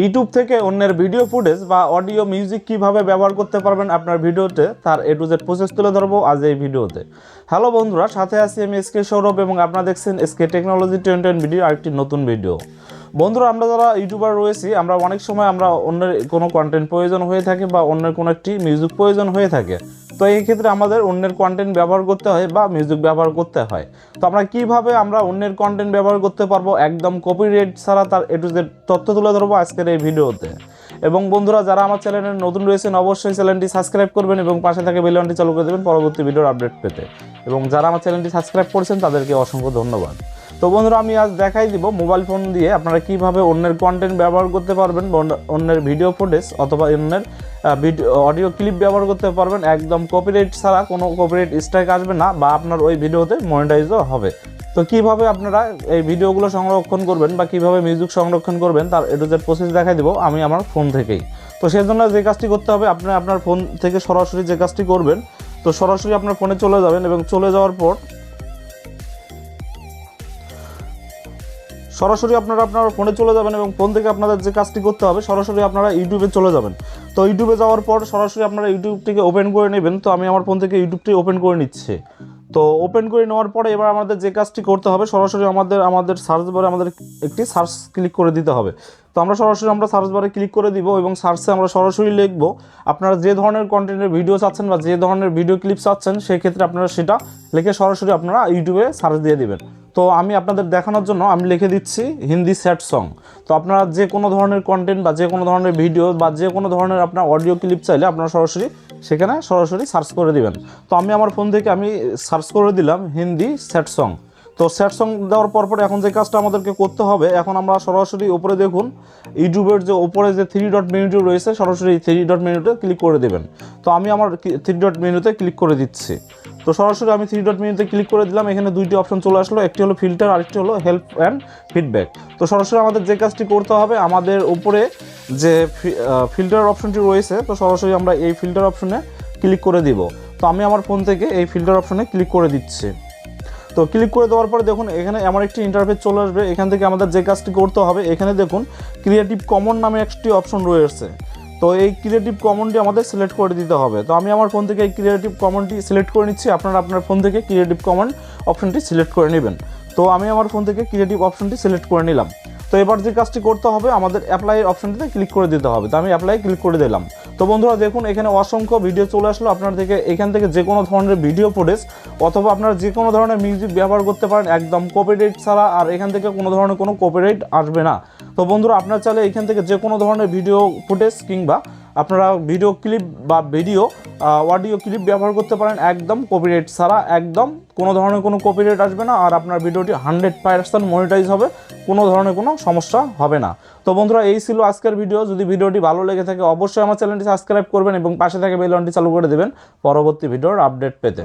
YouTube থেকে অন্যের video footage বা অডিও মিউজিক কিভাবে ব্যবহার করতে পারবেন আপনার ভিডিওতে তার A to Z প্রসেস তুলে ধরবো আজ এই ভিডিওতে। হ্যালো বন্ধুরা, সাথে আছি আমি এসকে সৌরভ এবং আপনারা দেখছেন এসকে টেকনোলজি 10 ভিডিও আরেকটি নতুন ভিডিও। বন্ধুরা, আমরা যারা ইউটিউবার রয়েছি আমরা অনেক সময় আমরা অন্যের কোনো কন্টেন্ট প্রয়োজন হয়ে থাকে বা অন্যের কোনো একটি মিউজিক প্রয়োজন হয়ে থাকে। তো এই ক্ষেত্রে আমাদের অন্যের কন্টেন্ট ব্যবহার করতে হয় বা মিউজিক ব্যবহার করতে হয়। তো আমরা কিভাবে অন্যের কন্টেন্ট ব্যবহার করতে পারবো একদম কপিরাইট ছাড়া তার A to Z তথ্য তুলে ধরবো আজকের এই ভিডিওতে। এবং বন্ধুরা, যারা আমার চ্যানেলে নতুন রয়েছেন অবশ্যই চ্যানেলটি সাবস্ক্রাইব করবেন এবং পাশে থাকা বেল আইকনটি চালু করে দেবেন পরবর্তী ভিডিওর আপডেট পেতে। এবং যারা আমার চ্যানেলটি সাবস্ক্রাইব করেছেন তাদেরকে অসংখ্য ধন্যবাদ। তো বন্ধুরা, আমি আজ দেখাই দিব মোবাইল ফোন দিয়ে আপনারা কিভাবে অন্যের কন্টেন্ট ব্যবহার করতে পারবেন, অন্যের ভিডিও ফুটেজ অথবা অন্যের অডিও ক্লিপ ব্যবহার করতে পারবেন একদম কপিরাইট ছাড়া, কোনো কপিরাইট স্ট্রাইক আসবে না বা আপনার ওই ভিডিওতে মনিটাইজও হবে। তো কিভাবে আপনারা এই ভিডিওগুলো সংরক্ষণ করবেন বা কিভাবে মিউজিক সংরক্ষণ করবেন তার A to Z প্রসেস দেখাই দিব আমি আমার ফোন থেকেই। তো সেই জন্য যে কাজটি করতে হবে, আপনি আপনার ফোন থেকে সরাসরি যে কাজটি করবেন, তো সরাসরি আপনার ফোনে চলে যাবেন এবং চলে যাওয়ার পর সরাসরি আপনারা আপনার ফোনে চলে যাবেন এবং ফোন থেকে আপনাদের যে কাজটি করতে হবে সরাসরি আপনারা ইউটিউবে চলে যাবেন। তো ইউটিউবে যাওয়ার পর সরাসরি আপনারা ইউটিউবটিকে ওপেন করে নেবেন। তো আমি আমার ফোন থেকে ইউটিউবটি ওপেন করে নিচ্ছি। তো ওপেন করে নেওয়ার পরে এবার আমাদের যে কাজটি করতে হবে সরাসরি আমাদের সার্চ বারে আমাদের একটি সার্চ ক্লিক করে দিতে হবে। তো আমরা সরাসরি সার্চ বারে ক্লিক করে দিব এবং সার্চে আমরা সরাসরি লিখব আপনারা যে ধরনের কন্টেন্টের ভিডিও চাচ্ছেন বা যে ধরনের ভিডিও ক্লিপ চাচ্ছেন সেই ক্ষেত্রে আপনারা সেটা লিখে সরাসরি আপনারা ইউটিউবে সার্চ দিয়ে দিবেন। তো আমি আপনাদের দেখানোর জন্য আমি লিখে দিচ্ছি হিন্দি স্যাড সং। তো আপনারা যে কোনো ধরনের কন্টেন্ট বা যে কোনো ধরনের ভিডিও বা যে কোনো ধরনের আপনার অডিও ক্লিপ চাইলে আপনারা সরাসরি সেখানে সরাসরি সার্চ করে দিবেন। তো আমি আমার ফোন থেকে আমি সার্চ করে দিলাম হিন্দি স্যাড সং। তো স্যাড সং দেওয়ার পর এখন যে কাজটা আমাদেরকে করতে হবে, এখন আমরা সরাসরি উপরে দেখুন ইউটিউবের যে উপরে যে 3 ডট মেনুটি রয়েছে সরাসরি 3 ডট মেনুতে ক্লিক করে দেবেন। তো আমি আমার 3 ডট মেনুতে ক্লিক করে দিচ্ছি। তো সরাসরি আমি 3 ডট মেনুতে ক্লিক করে দিলাম। এখানে দুইটি অপশন চলে আসলো, একটি হলো ফিল্টার আরেকটি হলো হেল্প অ্যান্ড ফিডব্যাক। তো সরাসরি আমাদের যে কাজটি করতে হবে, আমাদের উপরে যে ফিল্টার অপশনটি রয়েছে তো সরাসরি আমরা এই ফিল্টার অপশনে ক্লিক করে দিব। তো আমি আমার ফোন থেকে এই ফিল্টার অপশনে ক্লিক করে দিচ্ছি। তো ক্লিক করে দেওয়ার পরে দেখুন এখানে আমার একটি ইন্টারফেস চলে আসবে। এখান থেকে আমাদের যে কাজটি করতে হবে, এখানে দেখুন ক্রিয়েটিভ কমন নামে একটি অপশন রয়েছে। তো এই ক্রিয়েটিভ কমনটি আমাদের সিলেক্ট করে দিতে হবে। তো আমি আমার ফোন থেকে এই ক্রিয়েটিভ কমনটি সিলেক্ট করে নিচ্ছি। আপনারা আপনার ফোন থেকে ক্রিয়েটিভ কমন অপশনটি সিলেক্ট করে নেবেন। তো আমি আমার ফোন থেকে ক্রিয়েটিভ অপশনটি সিলেক্ট করে নিলাম। তো এবার যে কাজটি করতে হবে, আমাদের অ্যাপ্লাই অপশনটিতে ক্লিক করে দিতে হবে। তো আমি অ্যাপ্লাই ক্লিক করে দিলাম। তো বন্ধুরা দেখুন এখানে অসংখ্য ভিডিও চলে আসলো। আপনার থেকে এখান থেকে যে কোনো ধরনের ভিডিও ফুটেজ অথবা আপনারা যে কোনো ধরনের মিউজিক ব্যবহার করতে পারেন একদম কপিরাইট ছাড়া, আর এখান থেকে কোনো ধরনের কোনো কপিরাইট আসবে না। তো বন্ধুরা, আপনারা চাইলে এখান থেকে যে কোনো ধরনের ভিডিও ফুটেজ কিংবা আপনারা ভিডিও ক্লিপ বা অডিও ক্লিপ ব্যবহার করতে পারেন একদম কপিরাইট ছাড়া, একদম কোনো ধরনের কোনো কপিরাইট আসবে না, আর আপনার ভিডিওটি 100% মনিটাইজ হবে, কোনো ধরনের কোনো সমস্যা হবে না। তো বন্ধুরা, এই ছিল আজকের ভিডিও। যদি ভিডিওটি ভালো লেগে থাকে অবশ্যই আমার চ্যানেলটি সাবস্ক্রাইব করবেন এবং পাশে থাকা বেল আইকনটি চালু করে দেবেন পরবর্তী ভিডিওর আপডেট পেতে।